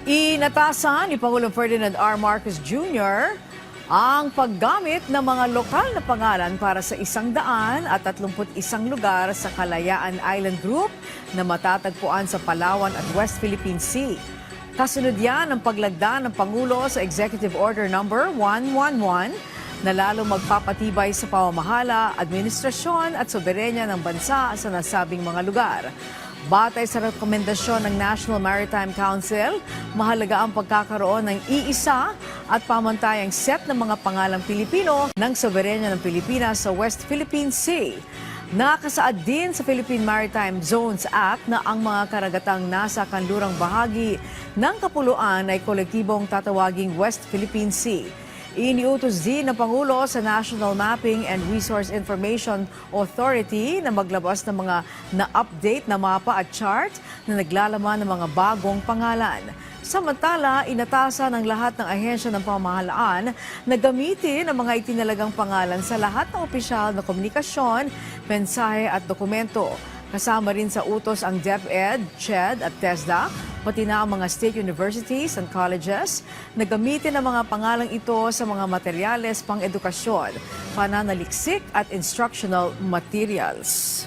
Inatasan ni Pangulong Ferdinand R. Marcos Jr. ang paggamit ng mga lokal na pangalan para sa 131 lugar sa Kalayaan Island Group na matatagpuan sa Palawan at West Philippine Sea. Kasunod yan ang paglagda ng Pangulo sa Executive Order No. 111 na lalong magpapatibay sa pamamahala, administrasyon at soberenya ng bansa sa nasabing mga lugar. Batay sa rekomendasyon ng National Maritime Council, mahalaga ang pagkakaroon ng iisa at pamantayang set ng mga pangalang Pilipino ng soberenya ng Pilipinas sa West Philippine Sea. Nakasaad din sa Philippine Maritime Zones Act na ang mga karagatang nasa kanlurang bahagi ng kapuluan ay kolektibong tatawaging West Philippine Sea. Iniutos din ng Pangulo sa National Mapping and Resource Information Authority na maglabas ng mga na-update na mapa at chart na naglalaman ng mga bagong pangalan. Samantala, inatasan ng lahat ng ahensya ng pamahalaan na gamitin ang mga itinalagang pangalan sa lahat ng opisyal na komunikasyon, mensahe at dokumento. Kasama rin sa utos ang DepEd, CHED at TESDA, pati na ang mga state universities and colleges na gamitin ang mga pangalang ito sa mga materyales pang edukasyon, pananaliksik at instructional materials.